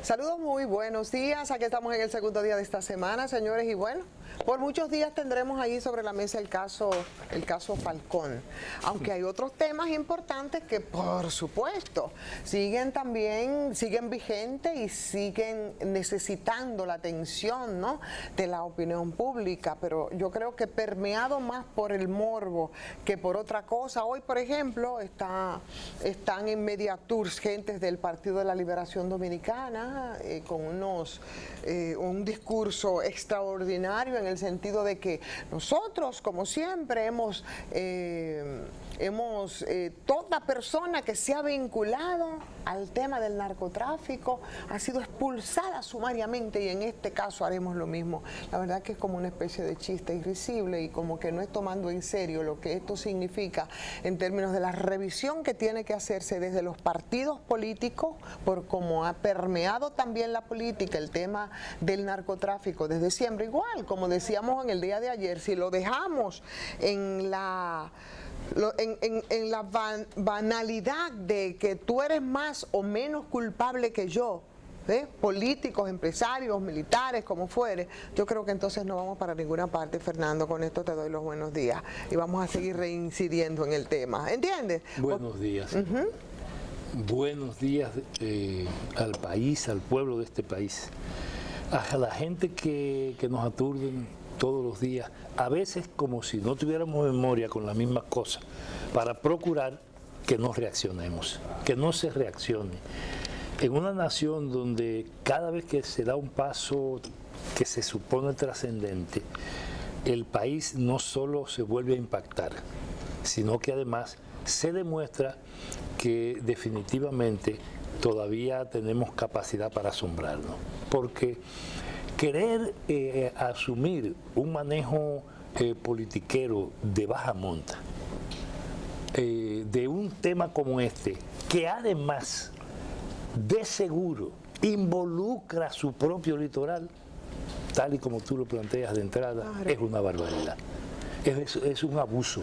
Saludos, muy buenos días. Aquí estamos en el segundo día de esta semana, señores, y bueno, por muchos días tendremos ahí sobre la mesa el caso Falcón. Aunque hay otros temas importantes que, por supuesto, siguen vigentes y siguen necesitando la atención, ¿no?, de la opinión pública, pero yo creo que permeado más por el morbo que por otra cosa. Hoy, por ejemplo, están en media tours gentes del Partido de la Liberación Dominicana, con un discurso extraordinario en el sentido de que nosotros, como siempre, toda persona que se ha vinculado al tema del narcotráfico ha sido expulsada sumariamente, y en este caso haremos lo mismo. La verdad que es como una especie de chiste irrisible y como que no es tomando en serio lo que esto significa en términos de la revisión que tiene que hacerse desde los partidos políticos, por cómo ha permeado también la política el tema del narcotráfico desde siempre. Igual, como decíamos en el día de ayer, si lo dejamos en la banalidad de que tú eres más o menos culpable que yo, políticos, empresarios, militares, como fuere, yo creo que entonces no vamos para ninguna parte. Fernando, con esto te doy los buenos días y vamos a seguir reincidiendo en el tema, ¿entiendes? Buenos días. Buenos días al país, al pueblo de este país, a la gente que nos aturden todos los días, a veces como si no tuviéramos memoria con las mismas cosas, para procurar que no reaccionemos, que no se reaccione. En una nación donde cada vez que se da un paso que se supone trascendente, el país no solo se vuelve a impactar, sino que además se demuestra que definitivamente todavía tenemos capacidad para asombrarnos. Porque querer asumir un manejo politiquero de baja monta de un tema como este, que además de seguro involucra su propio litoral, tal y como tú lo planteas de entrada, es una barbaridad. Es un abuso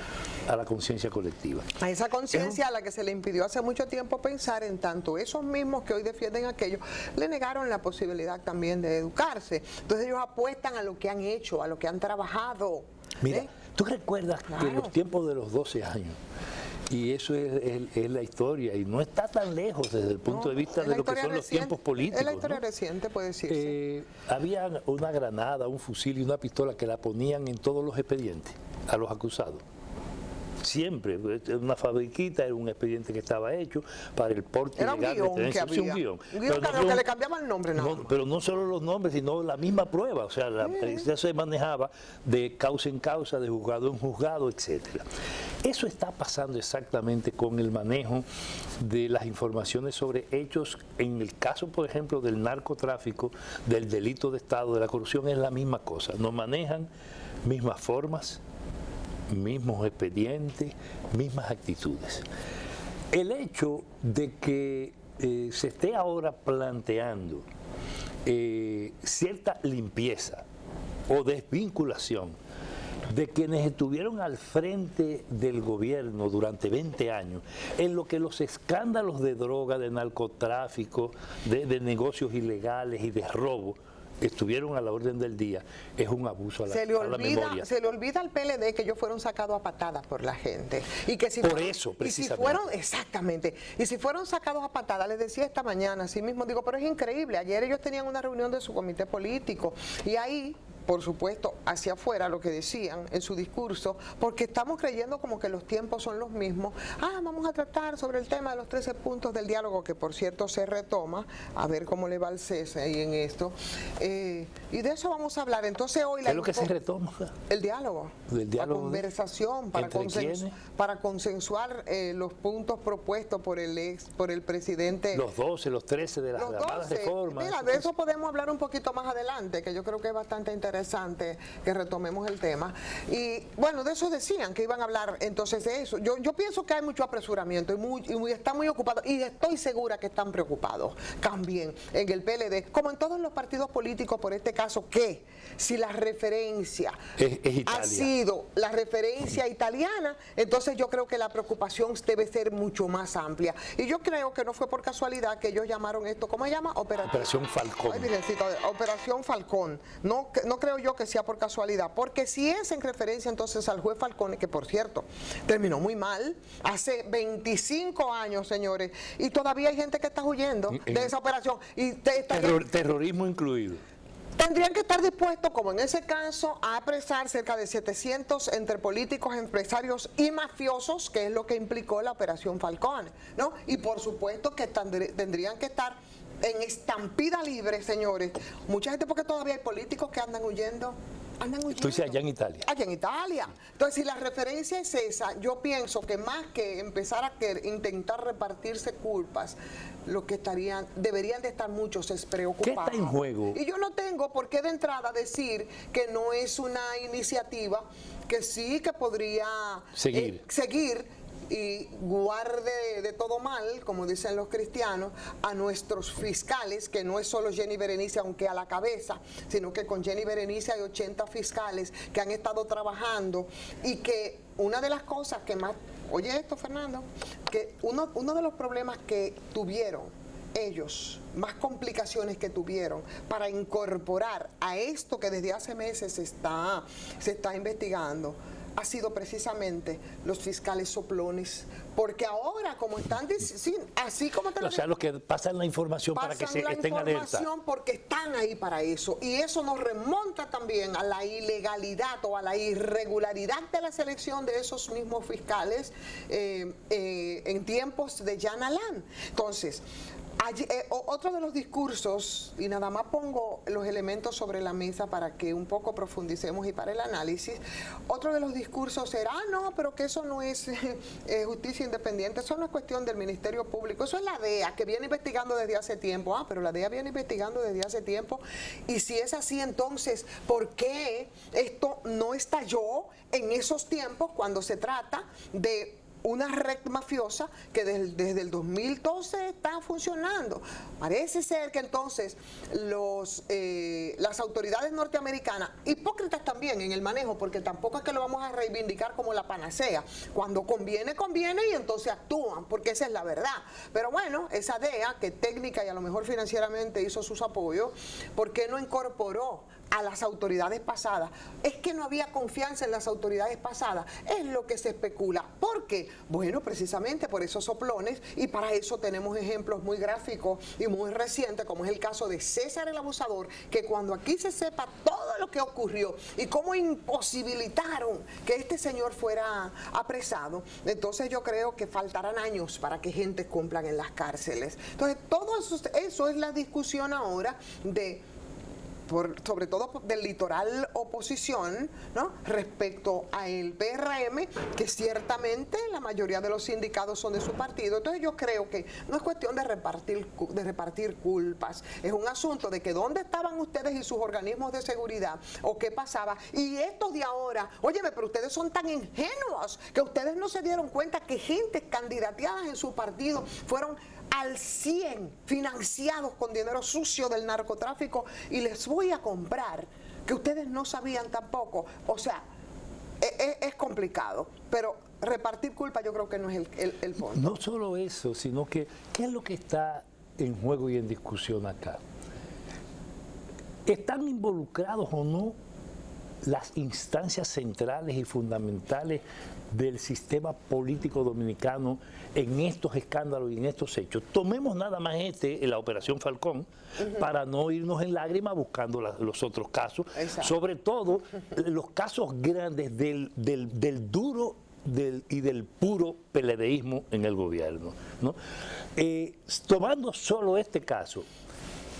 a la conciencia colectiva. A esa conciencia a la que se le impidió hace mucho tiempo pensar, en tanto esos mismos que hoy defienden aquello, le negaron la posibilidad también de educarse. Entonces ellos apuestan a lo que han hecho, a lo que han trabajado. Mira, tú recuerdas que en los tiempos de los 12 años, y eso es la historia, y no está tan lejos desde el punto de vista de lo que son los tiempos políticos. Es la historia reciente, puede decirse. Había una granada, un fusil y una pistola que la ponían en todos los expedientes a los acusados. Siempre, una fabriquita, era un expediente que estaba hecho para el porte legal de tenencia. Un guión que le cambiaba el nombre. Pero no solo los nombres, sino la misma prueba. O sea, la pericia se manejaba de causa en causa, de juzgado en juzgado, etcétera. Eso está pasando exactamente con el manejo de las informaciones sobre hechos. En el caso, por ejemplo, del narcotráfico, del delito de Estado, de la corrupción, es la misma cosa. Nos manejan mismas formas, mismos expedientes, mismas actitudes. El hecho de que se esté ahora planteando cierta limpieza o desvinculación de quienes estuvieron al frente del gobierno durante 20 años, en lo que los escándalos de droga, de narcotráfico, de negocios ilegales y de robo estuvieron a la orden del día, es un abuso a la memoria. Se le olvida al PLD que ellos fueron sacados a patadas por la gente. Y que si exactamente. Y si fueron sacados a patadas, les decía esta mañana, así mismo digo, pero es increíble, ayer ellos tenían una reunión de su comité político, y ahí, por supuesto, hacia afuera lo que decían en su discurso, porque estamos creyendo como que los tiempos son los mismos. Vamos a tratar sobre el tema de los 13 puntos del diálogo, que por cierto se retoma, a ver cómo le va el cese ahí en esto. Y de eso vamos a hablar. Entonces hoy ¿Qué es lo que se retoma? El diálogo. La conversación para consensuar los puntos propuestos por el presidente. Los 12, los 13 de las llamadas reformas. Mira, de eso podemos hablar un poquito más adelante, que yo creo que es bastante interesante que retomemos el tema. Y bueno, de eso decían que iban a hablar entonces de eso. Yo pienso que hay mucho apresuramiento y están muy ocupados, y estoy segura que están preocupados también en el PLD, como en todos los partidos políticos, por este caso que si la referencia es Italia. ha sido la referencia italiana, entonces yo creo que la preocupación debe ser mucho más amplia. Y yo creo que no fue por casualidad que ellos llamaron esto, ¿cómo se llama? Operación Falcón. Ay, Virgencita, Operación Falcón. No creo yo que sea por casualidad, porque si es en referencia entonces al juez Falcone, que por cierto terminó muy mal, hace 25 años, señores, y todavía hay gente que está huyendo de esa operación. Y terrorismo incluido. Tendrían que estar dispuestos, como en ese caso, a apresar cerca de 700 entre políticos, empresarios y mafiosos, que es lo que implicó la Operación Falcón, ¿no? Y por supuesto que tendrían que estar en estampida libre, señores. Mucha gente, porque todavía hay políticos que andan huyendo. Tú dices allá en Italia. Allá en Italia. Entonces, si la referencia es esa, yo pienso que más que empezar a intentar repartirse culpas, lo que deberían de estar muchos es preocupados. ¿Qué está en juego? Y yo no tengo por qué de entrada decir que no es una iniciativa que sí que podría seguir y guarde de todo mal, como dicen los cristianos, a nuestros fiscales, que no es solo Jenny Berenice, aunque a la cabeza, sino que con Jenny Berenice hay 80 fiscales que han estado trabajando, y que una de las cosas que más, oye esto, Fernando, que uno de los problemas que tuvieron ellos, más complicaciones que tuvieron para incorporar a esto que desde hace meses se está investigando, ha sido precisamente los fiscales soplones, porque ahora como están, así como te lo digo, o sea, los que pasan la información para que estén alerta. Porque están ahí para eso, y eso nos remonta también a la ilegalidad o a la irregularidad de la selección de esos mismos fiscales en tiempos de Jan Alain. Entonces, otro de los discursos, y nada más pongo los elementos sobre la mesa para que un poco profundicemos y para el análisis, otro de los discursos era, no, pero que eso no es justicia independiente, eso no es cuestión del Ministerio Público, eso es la DEA, que viene investigando desde hace tiempo. Pero la DEA viene investigando desde hace tiempo, y si es así, entonces, ¿por qué esto no estalló en esos tiempos cuando se trata de una red mafiosa que desde el 2012 está funcionando? Parece ser que entonces las autoridades norteamericanas, hipócritas también en el manejo, porque tampoco es que lo vamos a reivindicar como la panacea. Cuando conviene, conviene, y entonces actúan, porque esa es la verdad. Pero bueno, esa DEA, que técnica y a lo mejor financieramente hizo sus apoyos, ¿por qué no incorporó a las autoridades pasadas? Es que no había confianza en las autoridades pasadas, es lo que se especula. ¿Por qué? Bueno, precisamente por esos soplones, y para eso tenemos ejemplos muy gráficos y muy recientes, como es el caso de César el Abusador, que cuando aquí se sepa todo lo que ocurrió y cómo imposibilitaron que este señor fuera apresado, entonces yo creo que faltarán años para que gente cumplan en las cárceles. Entonces, todo eso es la discusión ahora sobre todo del litoral oposición, ¿no?, respecto a el PRM, que ciertamente la mayoría de los sindicados son de su partido. Entonces yo creo que no es cuestión de repartir culpas, es un asunto de que dónde estaban ustedes y sus organismos de seguridad, o qué pasaba. Y estos de ahora, óyeme, pero ustedes son tan ingenuos que ustedes no se dieron cuenta que gente candidateadas en su partido fueron al 100 financiados con dinero sucio del narcotráfico, y les voy a comprar que ustedes no sabían tampoco. O sea, es complicado, pero repartir culpa yo creo que no es el fondo. No solo eso, sino que ¿qué es lo que está en juego y en discusión acá? ¿Están involucrados o no las instancias centrales y fundamentales del sistema político dominicano en estos escándalos y en estos hechos? Tomemos nada más la Operación Falcón, para no irnos en lágrimas buscando los otros casos. Exacto. Sobre todo los casos grandes del duro y del puro peledeísmo en el gobierno, ¿no? Tomando solo este caso,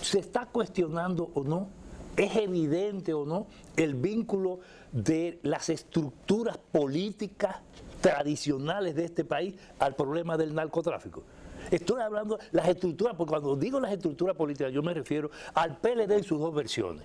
¿se está cuestionando o no? ¿Es evidente o no el vínculo de las estructuras políticas tradicionales de este país al problema del narcotráfico? Estoy hablando de las estructuras, porque cuando digo las estructuras políticas yo me refiero al PLD en sus dos versiones.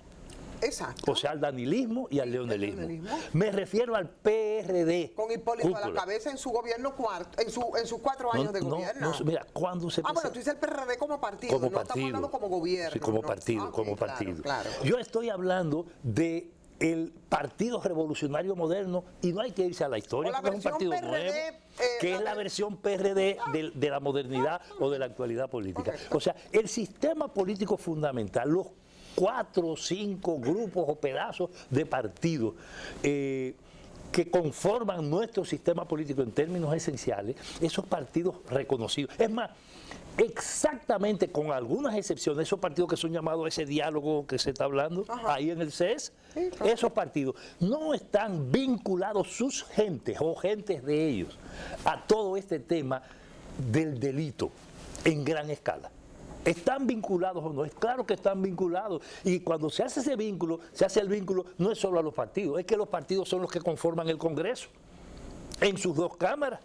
Exacto. O sea, al danilismo y al leonelismo. leonelismo. Me refiero al PRD. Con Hipólito a la cúpula. cabeza en su gobierno en sus 4 años de gobierno. Mira, cuando se bueno, tú dices el PRD como partido, como no estamos hablando como gobierno. Sí, como ¿no? partido, Okay, como claro, partido. claro. Yo estoy hablando de el Partido Revolucionario Moderno y no hay que irse a la historia O la porque es un partido versión PRD, nuevo, que es la versión PRD de la modernidad o de la actualidad política. Correcto. O sea, el sistema político fundamental, los 4 o 5 grupos o pedazos de partidos que conforman nuestro sistema político en términos esenciales, esos partidos reconocidos. Es más, exactamente con algunas excepciones, esos partidos que son llamados ese diálogo que se está hablando, ahí en el CES, Sí, claro. esos partidos no están vinculados sus gentes o gentes de ellos a todo este tema del delito en gran escala. ¿Están vinculados o no? Es claro que están vinculados. Y cuando se hace ese vínculo, se hace el vínculo no es solo a los partidos, es que los partidos son los que conforman el Congreso, en sus 2 cámaras.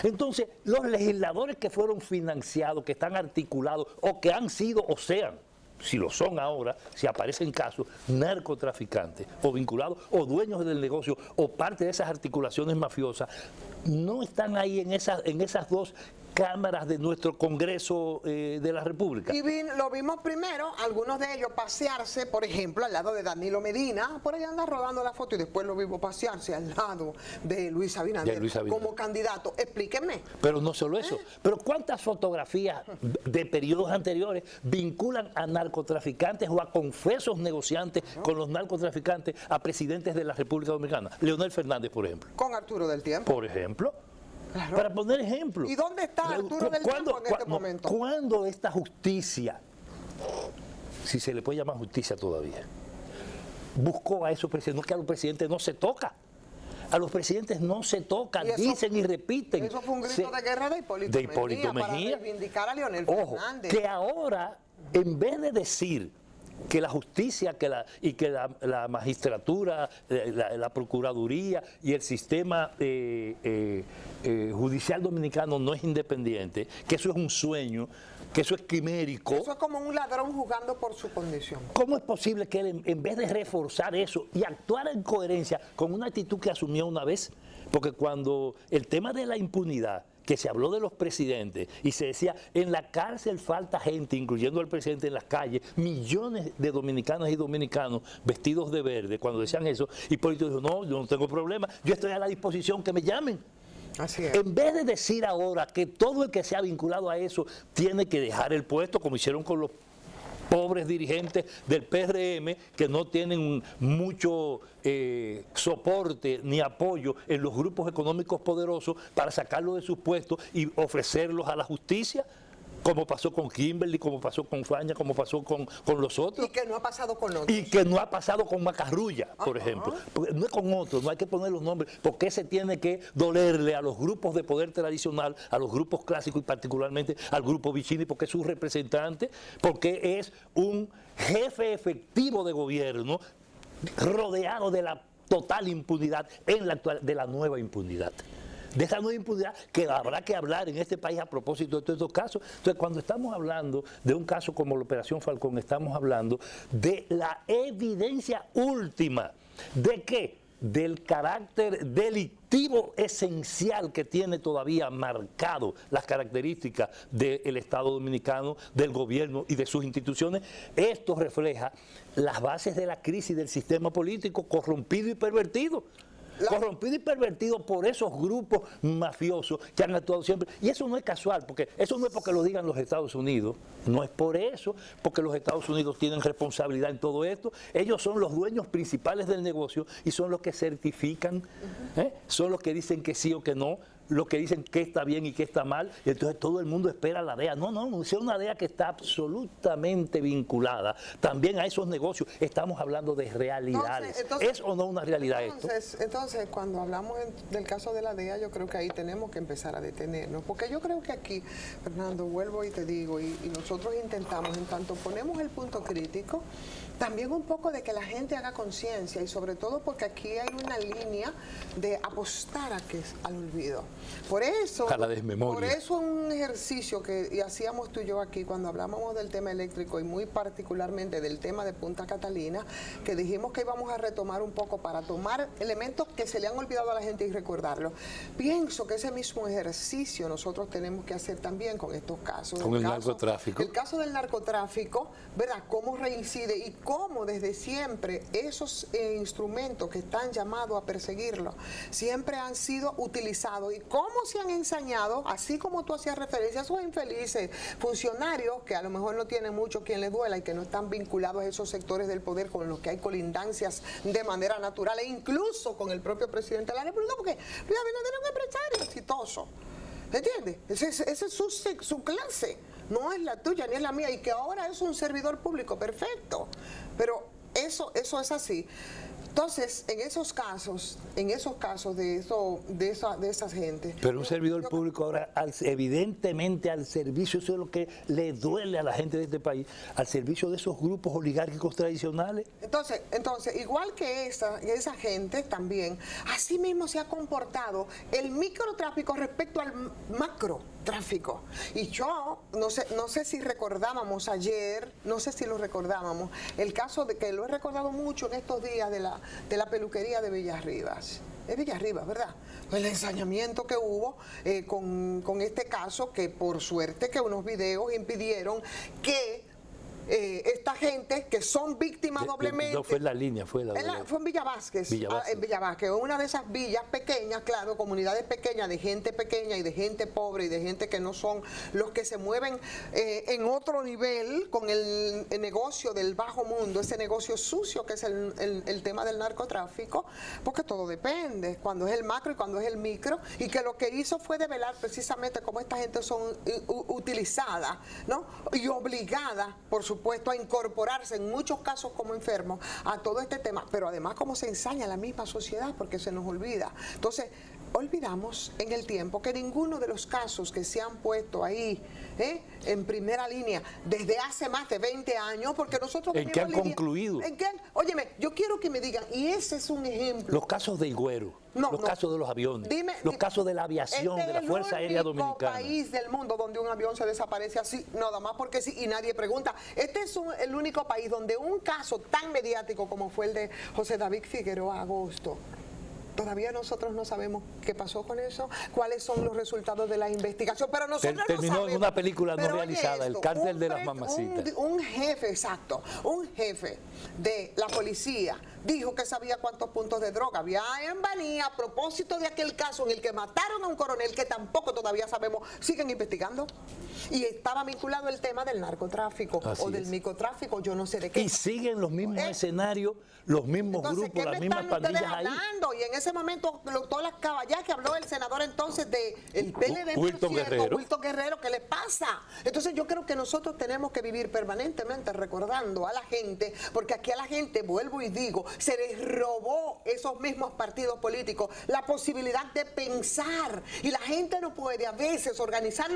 Entonces, los legisladores que fueron financiados, que están articulados, o que han sido o sean, si lo son ahora, si aparecen casos, narcotraficantes, o vinculados, o dueños del negocio, o parte de esas articulaciones mafiosas, no están ahí en esas 2 cámaras de nuestro Congreso de la República. Y lo vimos primero, algunos de ellos pasearse, por ejemplo, al lado de Danilo Medina, por ahí anda rodando la foto, y después lo vimos pasearse al lado de Luis Abinader como candidato. Explíquenme. Pero no solo eso, pero ¿cuántas fotografías de periodos anteriores vinculan a narcotraficantes o a confesos negociantes con los narcotraficantes a presidentes de la República Dominicana? Leonel Fernández, por ejemplo. Con Arturo del Tiempo. Por ejemplo. Claro. Para poner ejemplo. ¿Y dónde está Arturo del Tiempo en este momento? ¿Cuándo esta justicia, si se le puede llamar justicia todavía, buscó a esos presidentes? No, que a los presidentes no se toca. A los presidentes no se tocan, dicen y repiten. Eso fue un grito de guerra de Hipólito Mejía para reivindicar a Leonel Fernández. Que ahora, en vez de decir que la justicia que la magistratura, la procuraduría y el sistema judicial dominicano no es independiente, que eso es un sueño, que eso es quimérico. Eso es como un ladrón jugando por su condición. ¿Cómo es posible que él, en vez de reforzar eso y actuar en coherencia con una actitud que asumió una vez? Porque cuando el tema de la impunidad, que se habló de los presidentes y se decía, en la cárcel falta gente, incluyendo al presidente en las calles, millones de dominicanas y dominicanos vestidos de verde, cuando decían eso, Hipólito dijo, no, yo no tengo problema, yo estoy a la disposición, que me llamen. Así es. En vez de decir ahora que todo el que sea vinculado a eso tiene que dejar el puesto, como hicieron con los pobres dirigentes del PRM que no tienen mucho soporte ni apoyo en los grupos económicos poderosos para sacarlos de sus puestos y ofrecerlos a la justicia, como pasó con Kimberly, como pasó con Faña, como pasó con los otros. Y que no ha pasado con otros. Y que no ha pasado con Macarrulla, por ejemplo. Porque no es con otros, no hay que poner los nombres, porque se tiene que dolerle a los grupos de poder tradicional, a los grupos clásicos y particularmente al grupo Vicini, porque es su representante, porque es un jefe efectivo de gobierno rodeado de la total impunidad, de la nueva impunidad. De esa nueva impunidad que habrá que hablar en este país a propósito de todos estos casos. Entonces, cuando estamos hablando de un caso como la Operación Falcón, estamos hablando de la evidencia última de que del carácter delictivo esencial que tiene todavía marcado las características del Estado dominicano, del gobierno y de sus instituciones. Esto refleja las bases de la crisis del sistema político corrompido y pervertido. Corrompido y pervertido por esos grupos mafiosos que han actuado siempre. Y eso no es casual, porque eso no es porque lo digan los Estados Unidos, no es por eso, porque los Estados Unidos tienen responsabilidad en todo esto. Ellos son los dueños principales del negocio y son los que certifican, son los que dicen que sí o que no, los que dicen que está bien y que está mal, y entonces todo el mundo espera la DEA. No, es una DEA que está absolutamente vinculada también a esos negocios. Estamos hablando de realidades. ¿Es o no una realidad esto? Entonces, cuando hablamos del caso de la DEA, yo creo que ahí tenemos que empezar a detenernos, porque yo creo que aquí, Fernando, vuelvo y te digo, y nosotros intentamos, en tanto ponemos el punto crítico, también un poco de que la gente haga conciencia, y sobre todo porque aquí hay una línea de apostar al olvido. Por eso, a la desmemoria. por eso un ejercicio que hacíamos tú y yo aquí cuando hablábamos del tema eléctrico y muy particularmente del tema de Punta Catalina, que dijimos que íbamos a retomar un poco para tomar elementos que se le han olvidado a la gente y recordarlos. Pienso que ese mismo ejercicio nosotros tenemos que hacer también con estos casos. Con el narcotráfico. El caso del narcotráfico, ¿verdad? Cómo reincide y cómo desde siempre esos instrumentos que están llamados a perseguirlo siempre han sido utilizados y cómo se han ensañado, así como tú hacías referencia a esos infelices funcionarios que a lo mejor no tienen mucho quien les duela y que no están vinculados a esos sectores del poder con los que hay colindancias de manera natural e incluso con el propio presidente de la República, porque Luis Abinader es un empresario exitoso. ¿Entiendes? Esa es su clase, no es la tuya ni es la mía, y que ahora es un servidor público, perfecto. Pero eso es así. Entonces, en esos casos de esa gente. Pero un servidor público ahora, evidentemente al servicio, eso es lo que le duele a la gente de este país, al servicio de esos grupos oligárquicos tradicionales. Entonces, igual que esa gente también, así mismo se ha comportado el microtráfico respecto al macrotráfico. Y yo no sé si recordábamos ayer, no sé si lo recordábamos, el caso de que lo he recordado mucho en estos días de la peluquería de Villarribas. Es Villarribas, ¿verdad? El ensañamiento que hubo con este caso, que por suerte que unos videos impidieron que esta gente que son víctimas doblemente. No fue en la línea, fue en Villa Vázquez. En Villa Vázquez, una de esas villas pequeñas, claro, comunidades pequeñas de gente pequeña y de gente pobre y de gente que no son los que se mueven en otro nivel con el negocio del bajo mundo, ese negocio sucio que es el tema del narcotráfico, porque todo depende, cuando es el macro y cuando es el micro, y que lo que hizo fue develar precisamente cómo esta gente son utilizadas, ¿no? Y obligadas, por supuesto, a incorporarse en muchos casos como enfermos a todo este tema, pero además cómo se ensaña la misma sociedad, porque se nos olvida. Entonces, olvidamos en el tiempo que ninguno de los casos que se han puesto ahí en primera línea desde hace más de 20 años, porque nosotros... ¿En qué han concluido? Óyeme, yo quiero que me digan, y ese es un ejemplo. Los casos de Higüero, los casos de los aviones, los casos de la aviación, de la Fuerza Aérea Dominicana. Es el único país del mundo donde un avión se desaparece así, nada más porque sí, y nadie pregunta. Este es el único país donde un caso tan mediático como fue el de José David Figueroa Agosto, todavía nosotros no sabemos qué pasó con eso, cuáles son los resultados de la investigación, pero nosotros terminó en una película no realizada, El cártel de las mamacitas. Un jefe, exacto, un jefe de la policía dijo que sabía cuántos puntos de droga había en Baní a propósito de aquel caso en el que mataron a un coronel que tampoco todavía sabemos, siguen investigando, y estaba vinculado el tema del narcotráfico o del microtráfico, yo no sé de qué. Y siguen los mismos escenarios, los mismos grupos, las mismas pandillas ahí. Y en ese momento, todas las caballas que habló el senador entonces del PLD, Wilton Guerrero, ¿qué le pasa? Entonces yo creo que nosotros tenemos que vivir permanentemente recordando a la gente, porque aquí a la gente, vuelvo y digo, se les robó esos mismos partidos políticos la posibilidad de pensar, y la gente no puede a veces organizar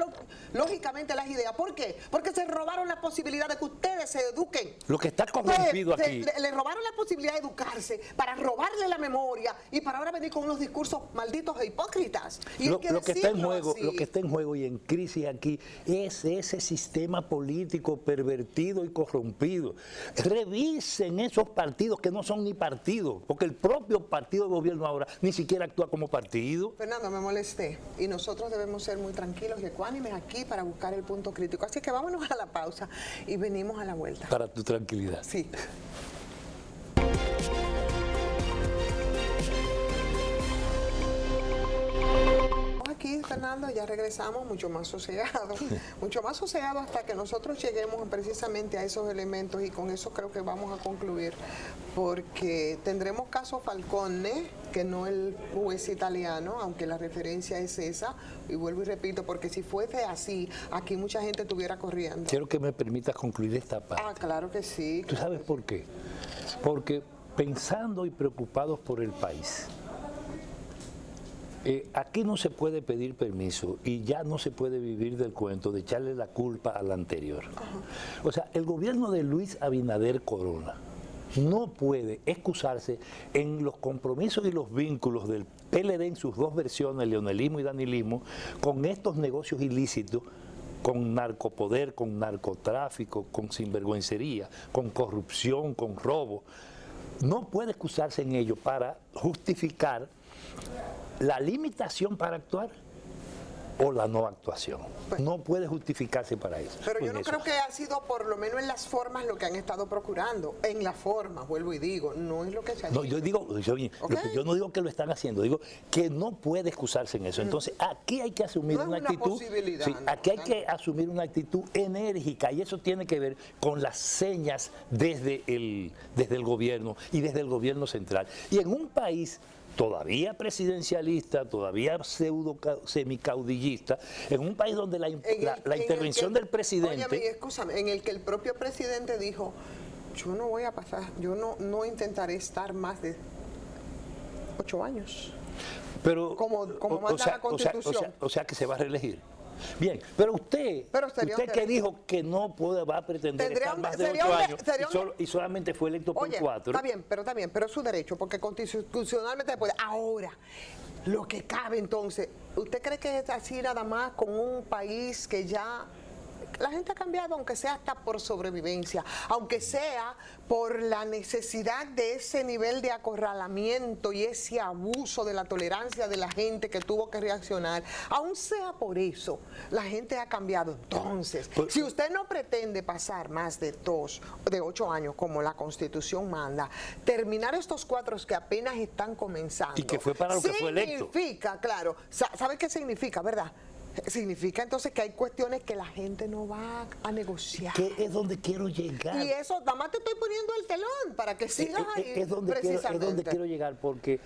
lógicamente las ideas. ¿Por qué? Porque se robaron la posibilidad de que ustedes se eduquen. Lo que está corrompido aquí. Le robaron la posibilidad de educarse para robarle la memoria y para ahora venir con unos discursos malditos e hipócritas. Y lo que está en juego y en crisis aquí es ese sistema político pervertido y corrompido. Revisen esos partidos que no son ni partidos, porque el propio partido de gobierno ahora ni siquiera actúa como partido. Fernando, me molesté, y nosotros debemos ser muy tranquilos y ecuánimes aquí para buscar el punto crítico. Así que vámonos a la pausa y venimos a la vuelta. Para tu tranquilidad. Sí. Aquí, Fernando, ya regresamos mucho más sosegado hasta que nosotros lleguemos precisamente a esos elementos, y con eso creo que vamos a concluir, porque tendremos caso Falcone, que no el juez italiano, aunque la referencia es esa, y vuelvo y repito, porque si fuese así, aquí mucha gente estuviera corriendo. Quiero que me permitas concluir esta parte. Ah, claro que sí. ¿Tú sabes por qué? Porque pensando y preocupados por el país, aquí no se puede pedir permiso y ya no se puede vivir del cuento de echarle la culpa al anterior. O sea, el gobierno de Luis Abinader Corona no puede excusarse en los compromisos y los vínculos del PLD en sus dos versiones, leonelismo y danilismo, con estos negocios ilícitos, con narcopoder, con narcotráfico, con sinvergüencería, con corrupción, con robo. No puede excusarse en ello para justificar la limitación para actuar o la no actuación. No puede justificarse para eso. Pero yo no creo que ha sido, por lo menos en las formas, lo que han estado procurando. En las formas, vuelvo y digo, no es lo que se ha hecho. No, yo no digo que lo están haciendo, digo que no puede excusarse en eso. Entonces, aquí hay que asumir una actitud. Sí, aquí hay que asumir una actitud enérgica, y eso tiene que ver con las señas desde el gobierno y desde el gobierno central. Y en un país todavía presidencialista, todavía semicaudillista, en un país donde la intervención del presidente... Óyeme, escúchame, en el que el propio presidente dijo, yo no voy a pasar, yo no intentaré estar más de 8 años. Pero, como manda la Constitución. O sea que se va a reelegir. Bien, pero usted que dijo que no va a pretender estar más de 8 años y solamente fue electo por 4. Está bien, pero es su derecho, porque constitucionalmente puede. Ahora, lo que cabe entonces, ¿usted cree que es así nada más con un país que ya... La gente ha cambiado, aunque sea hasta por sobrevivencia, aunque sea por la necesidad de ese nivel de acorralamiento y ese abuso de la tolerancia de la gente que tuvo que reaccionar, aún sea por eso, la gente ha cambiado. Entonces, si usted no pretende pasar más de 8 años como la Constitución manda, terminar estos 4 que apenas están comenzando. Y que fue para lo que fue electo. Significa, claro, ¿sabe qué significa, verdad? Significa entonces que hay cuestiones que la gente no va a negociar. Que es donde quiero llegar. Y eso, nada más te estoy poniendo el telón para que sigas ahí. Es donde quiero llegar, porque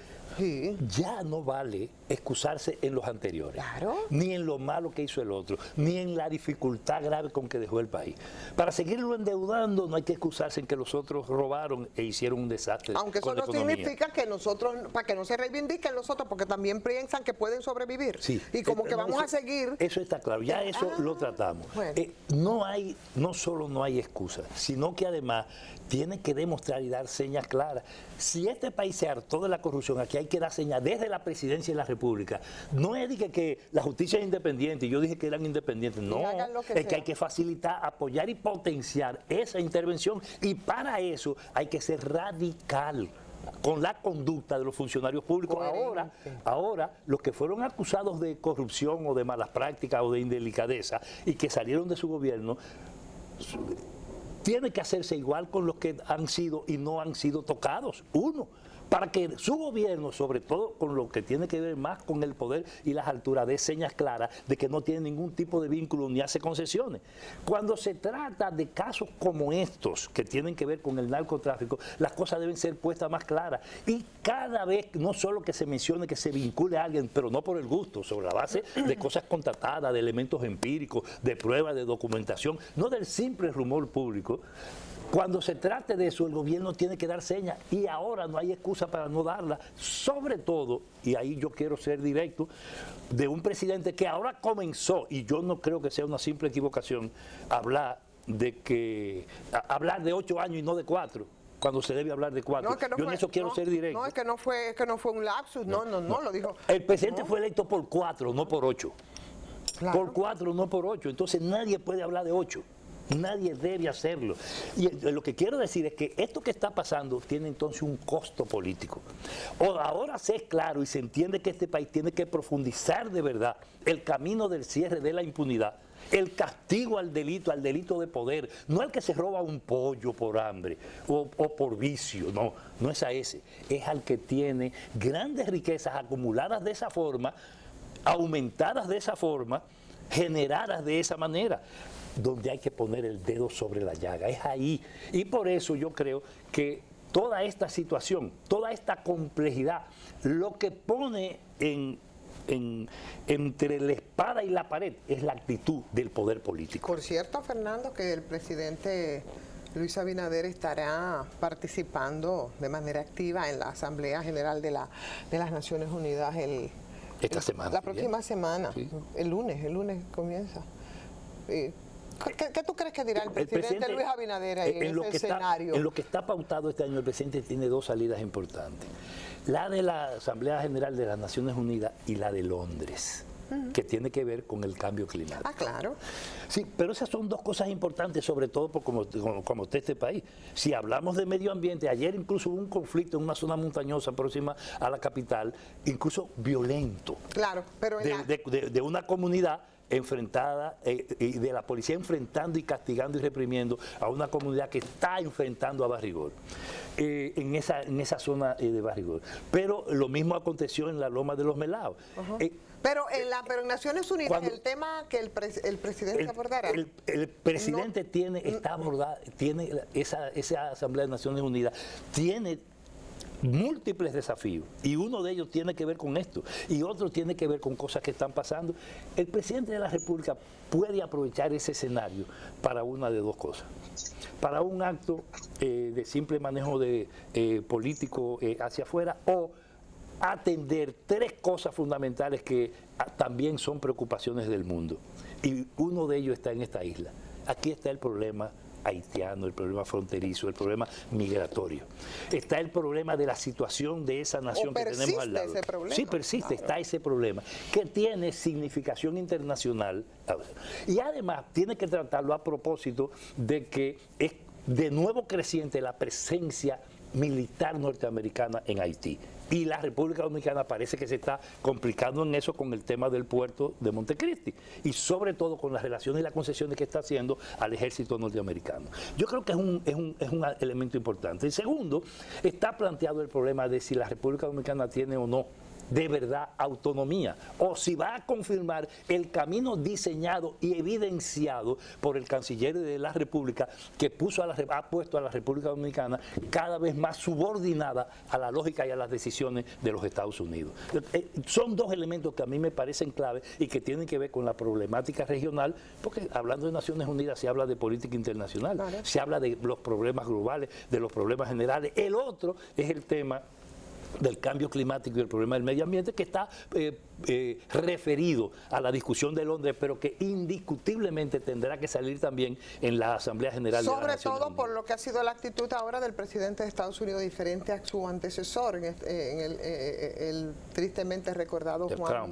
ya no vale excusarse en los anteriores. Claro. Ni en lo malo que hizo el otro, ni en la dificultad grave con que dejó el país. Para seguirlo endeudando no hay que excusarse en que los otros robaron e hicieron un desastre. Aunque eso no significa que nosotros, para que no se reivindiquen los otros, porque también piensan que pueden sobrevivir. Sí. Y como que vamos a seguir. Eso está claro, ya eso lo tratamos. Bueno. No solo no hay excusa, sino que además tiene que demostrar y dar señas claras. Si este país se hartó de la corrupción, aquí hay que dar señas desde la presidencia de la República. No es que la justicia es independiente, y yo dije que eran independientes, no, es que hay que facilitar, apoyar y potenciar esa intervención, y para eso hay que ser radical con la conducta de los funcionarios públicos. Ahora, los que fueron acusados de corrupción o de malas prácticas o de indelicadeza y que salieron de su gobierno, tiene que hacerse igual con los que han sido y no han sido tocados. Para que su gobierno, sobre todo con lo que tiene que ver más con el poder y las alturas, dé señas claras de que no tiene ningún tipo de vínculo ni hace concesiones. Cuando se trata de casos como estos, que tienen que ver con el narcotráfico, las cosas deben ser puestas más claras. Y cada vez, no solo que se mencione que se vincule a alguien, pero no por el gusto, sobre la base de cosas constatadas, de elementos empíricos, de pruebas, de documentación, no del simple rumor público. Cuando se trate de eso, el gobierno tiene que dar señas, y ahora no hay excusa para no darla, sobre todo, y ahí yo quiero ser directo, de un presidente que ahora comenzó, y yo no creo que sea una simple equivocación, hablar de 8 años y no de 4. Cuando se debe hablar de 4. Yo en eso quiero ser directo. No, es que no fue un lapsus, no, lo dijo. El presidente fue electo por 4, no por 8. Claro. Por 4, no por 8. Entonces nadie puede hablar de 8. Nadie debe hacerlo. Y lo que quiero decir es que esto que está pasando tiene entonces un costo político. Ahora se es claro y se entiende que este país tiene que profundizar de verdad el camino del cierre de la impunidad, el castigo al delito de poder, no al que se roba un pollo por hambre o por vicio, no es a ese, es al que tiene grandes riquezas acumuladas de esa forma, aumentadas de esa forma, generadas de esa manera, donde hay que poner el dedo sobre la llaga, es ahí. Y por eso yo creo que toda esta situación, toda esta complejidad, lo que pone entre la espada y la pared es la actitud del poder político. Por cierto, Fernando, que el presidente Luis Abinader estará participando de manera activa en la Asamblea General de las Naciones Unidas esta semana. La próxima semana, sí. El lunes comienza. ¿Qué tú crees que dirá el presidente Luis Abinader ahí en ese escenario? En lo que está pautado este año, el presidente tiene dos salidas importantes. La de la Asamblea General de las Naciones Unidas y la de Londres, que tiene que ver con el cambio climático. Ah, claro. Sí, pero esas son dos cosas importantes, sobre todo por como está este país. Si hablamos de medio ambiente, ayer incluso hubo un conflicto en una zona montañosa próxima a la capital, incluso violento. Claro, pero de una comunidad enfrentada y de la policía enfrentando y castigando y reprimiendo a una comunidad que está enfrentando a Barrigol en esa zona de Barrigol. Pero lo mismo aconteció en la Loma de los Melaos. Pero en Naciones Unidas, el tema que el presidente abordará. El presidente está abordado, tiene esa Asamblea de Naciones Unidas, tiene múltiples desafíos y uno de ellos tiene que ver con esto y otro tiene que ver con cosas que están pasando. El presidente de la República puede aprovechar ese escenario para una de dos cosas: para un acto de simple manejo de político hacia afuera, o atender tres cosas fundamentales que también son preocupaciones del mundo, y uno de ellos está en esta isla. Aquí está el problema haitiano, el problema fronterizo, el problema migratorio. Está el problema de la situación de esa nación que tenemos al lado. Ese problema. Sí, persiste, claro. Está ese problema que tiene significación internacional y además tiene que tratarlo a propósito de que es de nuevo creciente la presencia militar norteamericana en Haití. Y la República Dominicana parece que se está complicando en eso con el tema del puerto de Montecristi y sobre todo con las relaciones y las concesiones que está haciendo al ejército norteamericano. Yo creo que es un elemento importante. Y segundo, está planteado el problema de si la República Dominicana tiene o no de verdad autonomía, o si va a confirmar el camino diseñado y evidenciado por el canciller de la República, que ha puesto a la República Dominicana cada vez más subordinada a la lógica y a las decisiones de los Estados Unidos. Son dos elementos que a mí me parecen clave y que tienen que ver con la problemática regional, porque hablando de Naciones Unidas se habla de política internacional, vale. Se habla de los problemas globales, de los problemas generales. El otro es el tema del cambio climático y el problema del medio ambiente, que está referido a la discusión de Londres, pero que indiscutiblemente tendrá que salir también en la Asamblea General de las Naciones Unidas. Sobre todo por lo que ha sido la actitud ahora del presidente de Estados Unidos, diferente a su antecesor, en el tristemente recordado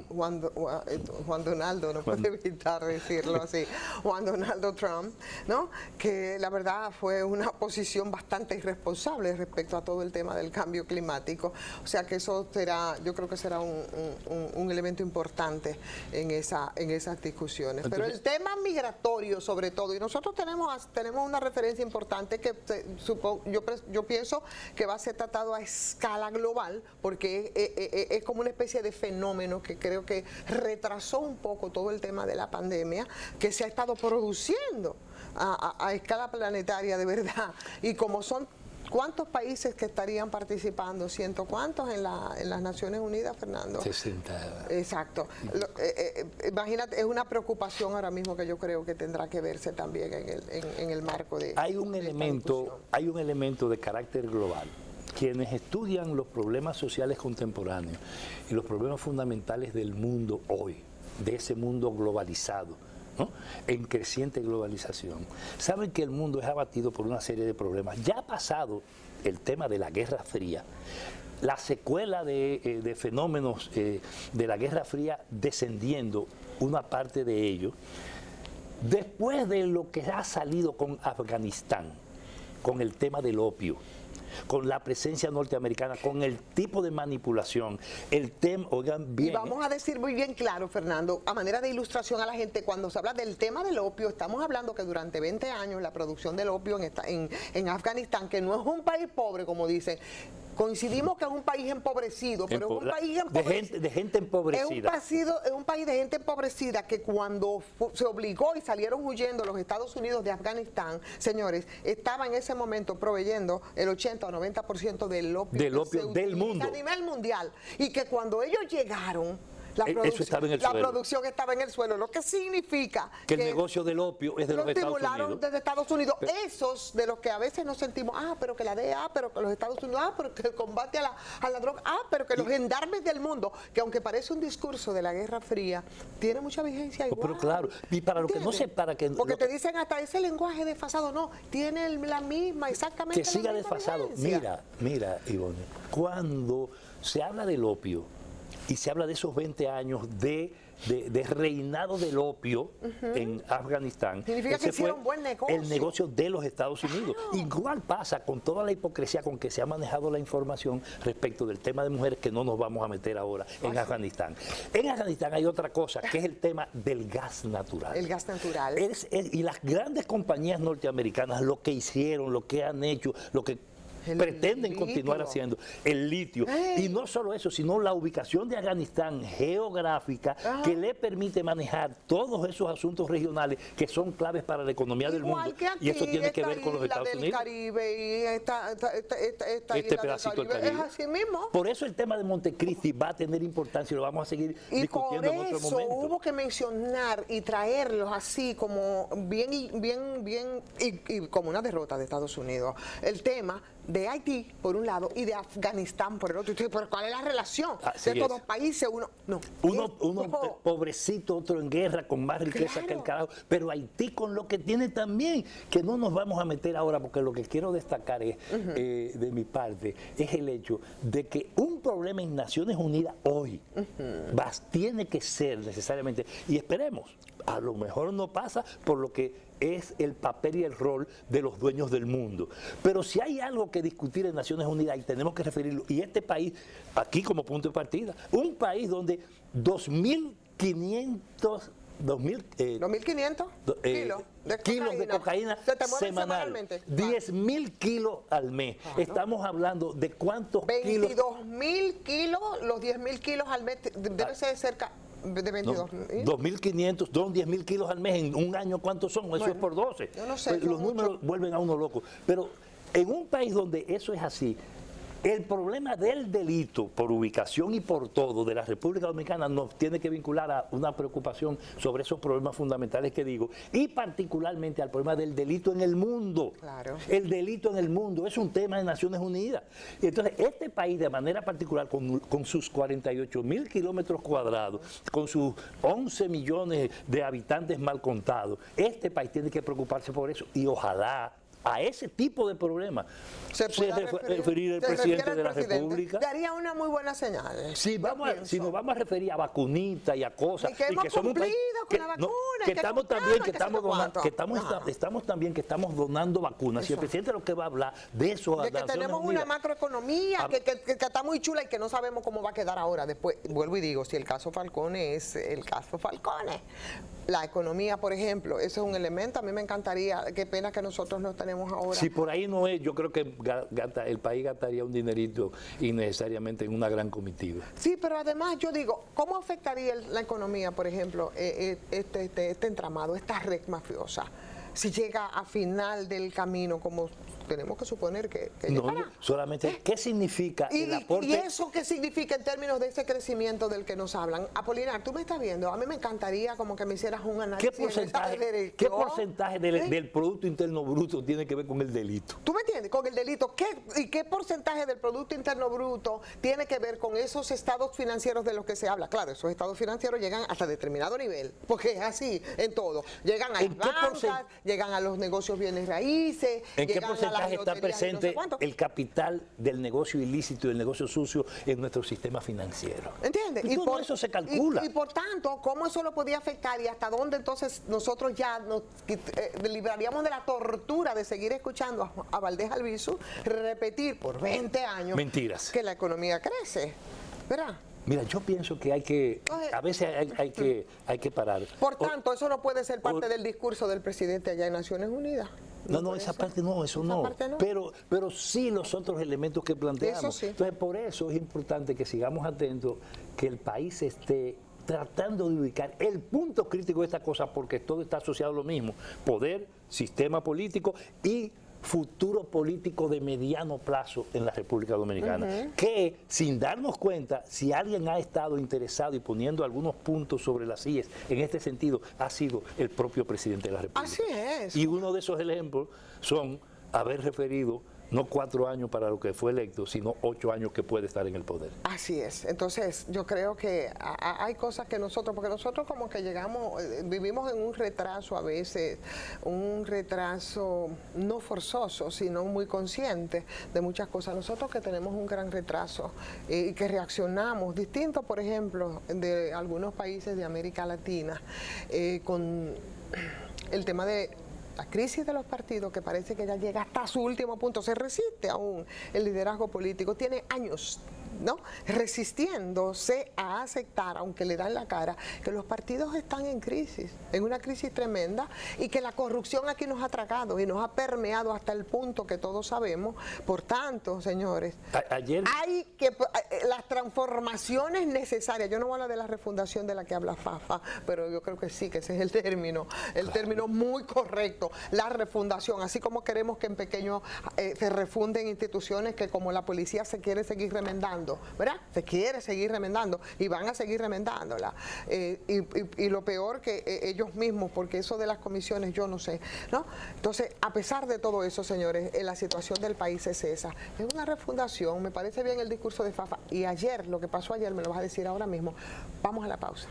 Juan Donaldo, no puedo evitar decirlo así, Juan Donaldo Trump, ¿no? Que la verdad fue una posición bastante irresponsable respecto a todo el tema del cambio climático. O sea que eso será, yo creo que será un elemento importante en esas discusiones. Entonces, pero el tema migratorio sobre todo, y nosotros tenemos una referencia importante que yo pienso que va a ser tratado a escala global, porque es como una especie de fenómeno que creo que retrasó un poco todo el tema de la pandemia, que se ha estado produciendo a escala planetaria de verdad, y como son ¿cuántos países que estarían participando? ¿Ciento cuántos en las Naciones Unidas, Fernando? 60. Exacto. Imagínate, es una preocupación ahora mismo que yo creo que tendrá que verse también en el marco de... Hay un elemento de carácter global. Quienes estudian los problemas sociales contemporáneos y los problemas fundamentales del mundo hoy, de ese mundo globalizado, ¿no? En creciente globalización, saben que el mundo es abatido por una serie de problemas. Ya ha pasado el tema de la Guerra Fría, la secuela de fenómenos de la Guerra Fría descendiendo, una parte de ello, después de lo que ha salido con Afganistán, con el tema del opio, con la presencia norteamericana, con el tipo de manipulación, el tema, oigan bien. Y vamos a decir muy bien claro, Fernando, a manera de ilustración a la gente, cuando se habla del tema del opio, estamos hablando que durante 20 años la producción del opio en Afganistán, que no es un país pobre, como dicen, coincidimos que es un país empobrecido, pero es un país empobrecido. De gente empobrecida. Es un país de gente empobrecida que cuando se obligó y salieron huyendo los Estados Unidos de Afganistán, señores, estaba en ese momento proveyendo el 80 o 90% del opio del mundo a nivel mundial. Y que cuando ellos llegaron, Eso estaba en el la suelo. producción estaba en el suelo, lo que significa Que el negocio del opio es de los Estados Unidos. desde Estados Unidos. Esos de los que a veces nos sentimos, pero que la DEA, pero que los Estados Unidos, pero que el combate a la droga, pero que los gendarmes del mundo, que aunque parece un discurso de la Guerra Fría, tiene mucha vigencia igual. Pero claro, y para lo que no sé, para que... Porque te dicen hasta ese lenguaje desfasado, no, tiene la misma, exactamente que siga la misma desfasado. vigencia. Mira, Ivonne, cuando se habla del opio y se habla de esos 20 años de reinado del opio en Afganistán, significa que hicieron buen negocio. El negocio de los Estados Unidos. Igual pasa con toda la hipocresía con que se ha manejado la información respecto del tema de mujeres, que no nos vamos a meter ahora en Afganistán. En Afganistán hay otra cosa, que es el tema del gas natural. El gas natural. Y las grandes compañías norteamericanas, lo que hicieron, lo que han hecho, lo que pretenden continuar haciendo, el litio. Y no solo eso, sino la ubicación de Afganistán geográfica que le permite manejar todos esos asuntos regionales que son claves para la economía del mundo. Aquí, y eso tiene que ver con los Estados Unidos. Caribe y Este pedacito del Caribe. Es así mismo. Por eso el tema de Montecristi va a tener importancia y lo vamos a seguir discutiendo en otro momento. Hubo que mencionar y traerlos así como bien y como una derrota de Estados Unidos. El tema de Haití por un lado y de Afganistán por el otro. ¿Pero cuál es la relación de estos dos países? Uno pobrecito, otro en guerra, con más riqueza que el carajo. Pero Haití con lo que tiene también, que no nos vamos a meter ahora, porque lo que quiero destacar es, de mi parte, es el hecho de que un problema en Naciones Unidas hoy tiene que ser necesariamente, y esperemos, a lo mejor no pasa por lo que es el papel y el rol de los dueños del mundo. Pero si hay algo que discutir en Naciones Unidas y tenemos que referirlo, y este país, aquí como punto de partida, un país donde 2.500 kilos de cocaína semanal, 10.000 kilos al mes. Estamos hablando de cuántos 22.000 kilos, los 10.000 kilos al mes, debe ser cerca de 22. 2.500, 10.000 kilos al mes en un año, ¿cuántos son? Eso es por 12. Yo no sé, los números vuelven a uno loco. Pero en un país donde eso es así, el problema del delito por ubicación y por todo de la República Dominicana nos tiene que vincular a una preocupación sobre esos problemas fundamentales que digo, y particularmente al problema del delito en el mundo. Claro. El delito en el mundo es un tema de Naciones Unidas. Y entonces este país de manera particular, con sus 48.000 kilómetros cuadrados, con sus 11 millones de habitantes mal contados, este país tiene que preocuparse por eso, y ojalá a ese tipo de problemas se referir el presidente de la República. Daría una muy buena señal. Si nos vamos a referir a vacunitas y a cosas, y que hemos cumplido con la vacuna, que estamos también donando vacunas. Eso. Si el presidente lo que va a hablar de eso, de que tenemos una macroeconomía que está muy chula y que no sabemos cómo va a quedar ahora. Después vuelvo y digo, si el caso Falcone es el caso Falcone, la economía, por ejemplo, eso es un elemento. A mí me encantaría, qué pena que nosotros no tenemos ahora. Si por ahí no es, yo creo que el país gastaría un dinerito innecesariamente en una gran comitiva. Sí, pero además yo digo, ¿cómo afectaría la economía, por ejemplo, este entramado, esta red mafiosa? Si llega a final del camino, como tenemos que suponer que llegará. Solamente, ¿qué significa el aporte? ¿Y eso qué significa en términos de ese crecimiento del que nos hablan? Apolinar, tú me estás viendo, a mí me encantaría como que me hicieras un análisis. ¿Qué porcentaje del Producto Interno Bruto tiene que ver con el delito? ¿Tú me entiendes? Con el delito. ¿Y qué porcentaje del Producto Interno Bruto tiene que ver con esos estados financieros de los que se habla? Claro, esos estados financieros llegan hasta determinado nivel, porque es así en todo. Llegan a las bancas, llegan a los negocios bienes raíces. ¿En qué porcentaje está presente el capital del negocio ilícito y del negocio sucio en nuestro sistema financiero? ¿Entiendes? Y todo eso se calcula. Y por tanto, ¿cómo eso lo podía afectar y hasta dónde entonces nosotros ya nos libraríamos de la tortura de seguir escuchando a Valdés Albizu repetir por 20 años mentiras que la economía crece? ¿Verdad? Mira, yo pienso que a veces hay que parar. Por tanto, eso no puede ser parte del discurso del presidente allá en Naciones Unidas. No, esa parte no, eso no. Pero sí los otros elementos que planteamos. Eso sí. Entonces, por eso es importante que sigamos atentos, que el país esté tratando de ubicar el punto crítico de esta cosa, porque todo está asociado a lo mismo: poder, sistema político y futuro político de mediano plazo en la República Dominicana, que sin darnos cuenta, si alguien ha estado interesado y poniendo algunos puntos sobre las sillas en este sentido, ha sido el propio presidente de la República. Así es. Y uno de esos ejemplos son haber referido no 4 años para lo que fue electo, sino 8 años que puede estar en el poder. Así es. Entonces, yo creo que hay cosas que nosotros, porque nosotros como que llegamos, vivimos en un retraso a veces, un retraso no forzoso, sino muy consciente de muchas cosas. Nosotros que tenemos un gran retraso y que reaccionamos, distinto, por ejemplo, de algunos países de América Latina, con el tema de la crisis de los partidos, que parece que ya llega hasta su último punto, se resiste aún el liderazgo político, tiene años, ¿no?, resistiéndose a aceptar, aunque le dan la cara, que los partidos están en crisis, en una crisis tremenda, y que la corrupción aquí nos ha tragado y nos ha permeado hasta el punto que todos sabemos. Por tanto, señores, Ayer hay que las transformaciones necesarias. Yo no voy a hablar de la refundación de la que habla Fafa, pero yo creo que sí, que ese es el término término muy correcto, la refundación, así como queremos que en pequeño se refunden instituciones que, como la policía, se quiere seguir remendando, ¿verdad? Se quiere seguir remendando y van a seguir remendándola. Y lo peor que ellos mismos, porque eso de las comisiones yo no sé, ¿no? Entonces, a pesar de todo eso, señores, la situación del país es esa. Es una refundación. Me parece bien el discurso de Fafa. Y ayer, lo que pasó ayer, me lo vas a decir ahora mismo. Vamos a la pausa.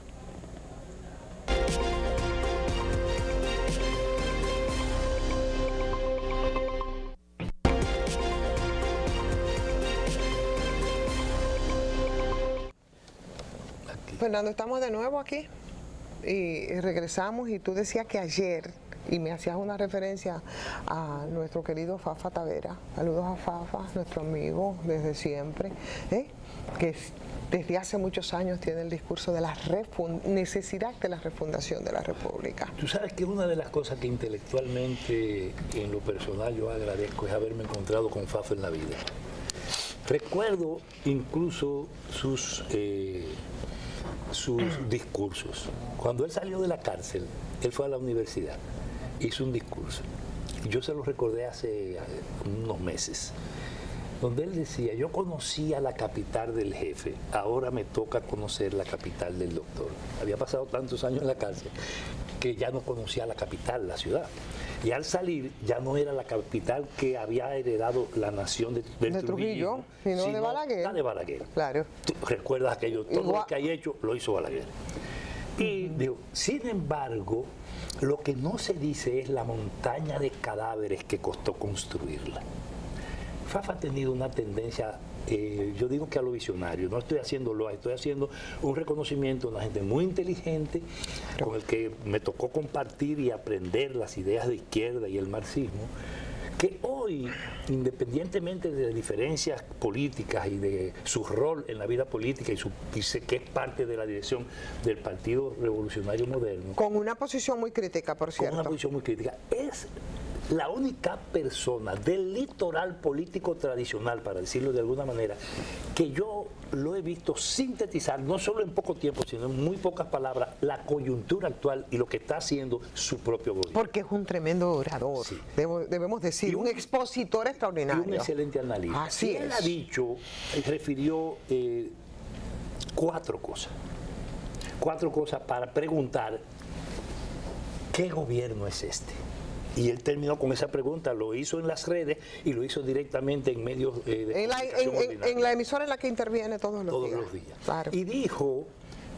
Fernando, estamos de nuevo aquí y regresamos, y tú decías que ayer, y me hacías una referencia a nuestro querido Fafa Tavera. Saludos a Fafa, nuestro amigo desde siempre, que desde hace muchos años tiene el discurso de la necesidad de la refundación de la República. Tú sabes que una de las cosas que intelectualmente, en lo personal, yo agradezco es haberme encontrado con Fafa en la vida. Recuerdo incluso sus discursos. Cuando él salió de la cárcel, él fue a la universidad, hizo un discurso. Yo se lo recordé hace unos meses, donde él decía: yo conocía la capital del jefe, ahora me toca conocer la capital del doctor. Había pasado tantos años en la cárcel que ya no conocía la capital, la ciudad. Y al salir ya no era la capital que había heredado la nación del Trujillo, sino de Balaguer. La de Balaguer. Claro. ¿Tú recuerdas aquello? Todo lo que hay hecho lo hizo Balaguer. Y digo, sin embargo, lo que no se dice es la montaña de cadáveres que costó construirla. Fafa ha tenido una tendencia, yo digo que a lo visionario, no estoy haciéndolo, estoy haciendo un reconocimiento a una gente muy inteligente, con el que me tocó compartir y aprender las ideas de izquierda y el marxismo, que hoy, independientemente de las diferencias políticas y de su rol en la vida política, y sé que es parte de la dirección del Partido Revolucionario Moderno. Con una posición muy crítica, por cierto. Con una posición muy crítica. Es la única persona del litoral político tradicional, para decirlo de alguna manera, que yo lo he visto sintetizar, no solo en poco tiempo, sino en muy pocas palabras, la coyuntura actual y lo que está haciendo su propio gobierno. Porque es un tremendo orador, sí. Debemos decir, un expositor extraordinario. Y un excelente analista. Así es. Él ha dicho, refirió 4 cosas. 4 cosas para preguntar: ¿qué gobierno es este? Y él terminó con esa pregunta, lo hizo en las redes y lo hizo directamente en medios de en la emisora en la que interviene todos los días. Todos los días. Claro. Y dijo,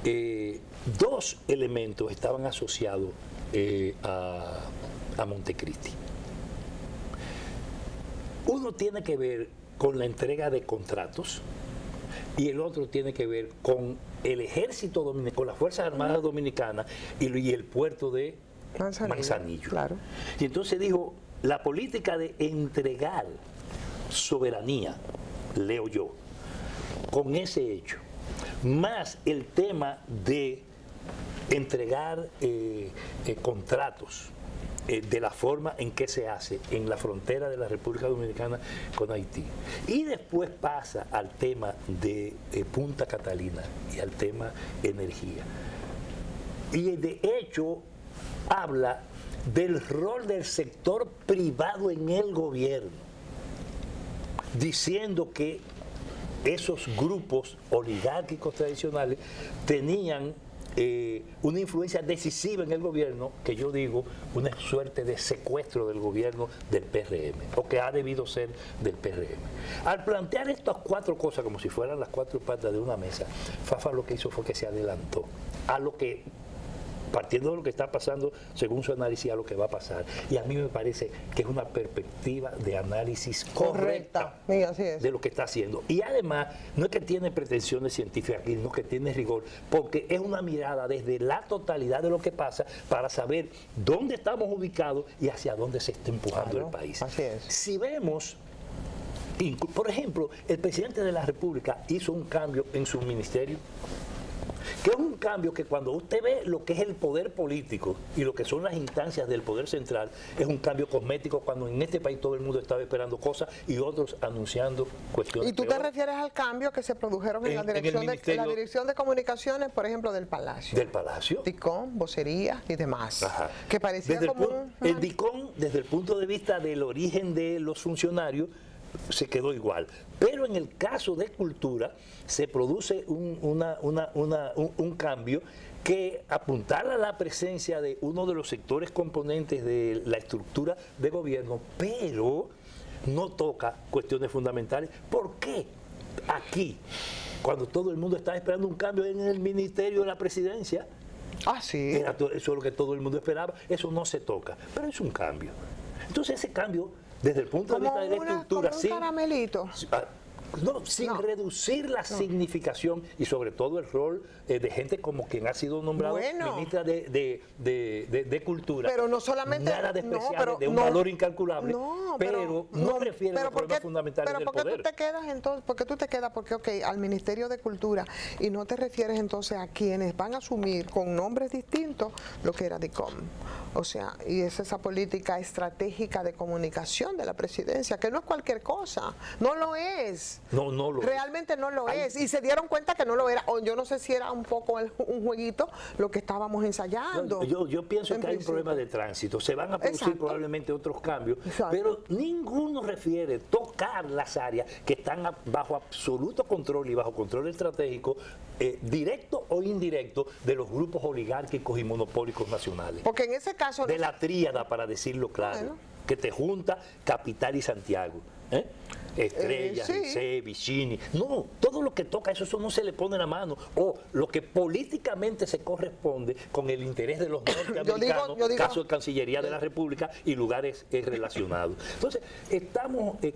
2 elementos estaban asociados a Montecristi. Uno tiene que ver con la entrega de contratos y el otro tiene que ver con el ejército dominicano, con las Fuerzas Armadas Dominicanas y el puerto de Manzanillo. Claro. Y entonces dijo, la política de entregar soberanía, leo yo, con ese hecho, más el tema de entregar contratos de la forma en que se hace en la frontera de la República Dominicana con Haití. Y después pasa al tema de Punta Catalina y al tema energía. Y de hecho habla del rol del sector privado en el gobierno, diciendo que esos grupos oligárquicos tradicionales tenían una influencia decisiva en el gobierno, que yo digo, una suerte de secuestro del gobierno del PRM, o que ha debido ser del PRM. Al plantear estas cuatro cosas como si fueran las cuatro patas de una mesa, Fafa lo que hizo fue que se adelantó a lo que, partiendo de lo que está pasando, según su análisis, a lo que va a pasar. Y a mí me parece que es una perspectiva de análisis correcta Sí, así es. de lo que está haciendo. Y además, no es que tiene pretensiones científicas aquí, no es que tiene rigor, porque es una mirada desde la totalidad de lo que pasa para saber dónde estamos ubicados y hacia dónde se está empujando el país. Así es. Si vemos, por ejemplo, el presidente de la República hizo un cambio en su ministerio, que es un cambio que cuando usted ve lo que es el poder político y lo que son las instancias del poder central, es un cambio cosmético cuando en este país todo el mundo estaba esperando cosas y otros anunciando cuestiones. ¿Y tú te refieres al cambio que se produjeron en la dirección de comunicaciones, por ejemplo, del Palacio? Del Palacio. DICOM, vocería y demás. Ajá. Que parecía el DICOM, desde el punto de vista del origen de los funcionarios, se quedó igual. Pero en el caso de cultura se produce un cambio que apuntala a la presencia de uno de los sectores componentes de la estructura de gobierno, pero no toca cuestiones fundamentales. ¿Por qué aquí, cuando todo el mundo estaba esperando un cambio en el Ministerio de la Presidencia? Ah, sí. Eso es lo que todo el mundo esperaba, eso no se toca, pero es un cambio. Entonces ese cambio, desde el punto de vista de la estructura, como un caramelito. Sin reducir la significación y sobre todo el rol de gente como quien ha sido nombrado ministra de Cultura. Pero no solamente nada despreciable, de un valor incalculable, pero no refiere a los problemas fundamentales del poder. ¿Por qué tú te quedas entonces? ¿Por qué tú te quedas? Porque, ok, al Ministerio de Cultura, y no te refieres entonces a quienes van a asumir con nombres distintos lo que era DICOM. O sea, y es esa política estratégica de comunicación de la presidencia, que no es cualquier cosa, no lo es. No lo realmente no lo es. Y se dieron cuenta que no lo era. O yo no sé si era un poco un jueguito lo que estábamos ensayando. Yo pienso que hay un problema de tránsito. Se van a producir probablemente otros cambios, pero ninguno refiere tocar las áreas que están bajo absoluto control y bajo control estratégico, directo o indirecto, de los grupos oligárquicos y monopólicos nacionales. Porque en ese caso... De la tríada, para decirlo claro, que te junta Capital y Santiago. Estrellas, Licey, Vicini. No, todo lo que toca eso no se le pone la mano. O lo que políticamente se corresponde con el interés de los norteamericanos, caso de Cancillería de la República y lugares relacionados. Entonces,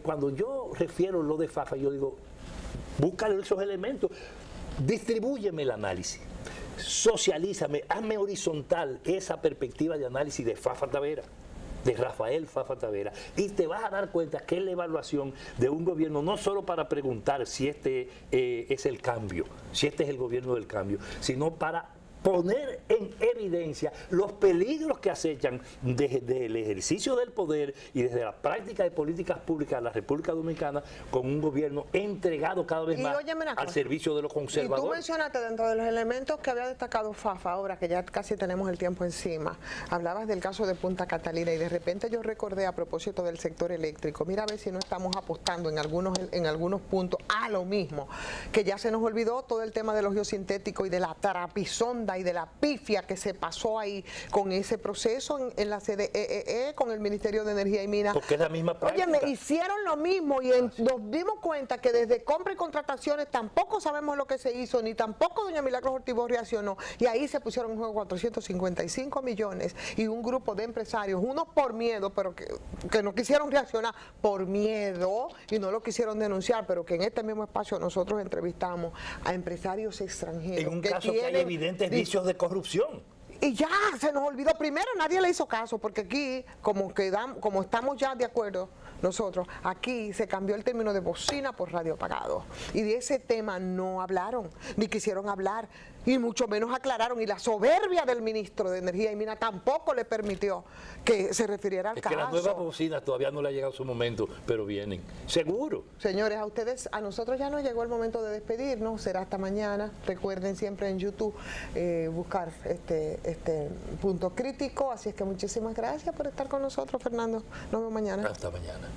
cuando yo refiero lo de Fafa, yo digo, búscale esos elementos, distribúyeme el análisis, socialízame, hazme horizontal esa perspectiva de análisis de Fafa Tavera, de Rafael Fafa Tavera, y te vas a dar cuenta que es la evaluación de un gobierno no solo para preguntar si este es el cambio, si este es el gobierno del cambio, sino para poner en evidencia los peligros que acechan desde el ejercicio del poder y desde la práctica de políticas públicas de la República Dominicana, con un gobierno entregado cada vez más al servicio de los conservadores. Y tú mencionaste dentro de los elementos que había destacado Fafa, ahora que ya casi tenemos el tiempo encima, hablabas del caso de Punta Catalina y de repente yo recordé a propósito del sector eléctrico, mira a ver si no estamos apostando en algunos puntos a lo mismo, que ya se nos olvidó todo el tema de los geosintéticos y de la trapisonda y de la pifia que se pasó ahí con ese proceso en la CDEE, con el Ministerio de Energía y Minas. Porque es la misma práctica. Oye, me hicieron lo mismo y nos dimos cuenta que desde compra y contrataciones tampoco sabemos lo que se hizo, ni tampoco doña Milagros Ortiz reaccionó. Y ahí se pusieron en juego 455 millones y un grupo de empresarios, unos por miedo, pero que no quisieron reaccionar por miedo y no lo quisieron denunciar, pero que en este mismo espacio nosotros entrevistamos a empresarios extranjeros. En un caso que hay evidentes vicios de corrupción. Y ya se nos olvidó. Primero nadie le hizo caso, porque aquí, como estamos ya de acuerdo, nosotros, aquí se cambió el término de bocina por radio apagado. Y de ese tema no hablaron, ni quisieron hablar, y mucho menos aclararon. Y la soberbia del ministro de Energía y Minas tampoco le permitió que se refiriera al caso. Que las nuevas bocinas todavía no le ha llegado su momento, pero vienen, seguro. Señores, a nosotros ya nos llegó el momento de despedirnos, será hasta mañana. Recuerden siempre en YouTube buscar este punto crítico. Así es que muchísimas gracias por estar con nosotros, Fernando. Nos vemos mañana. Hasta mañana.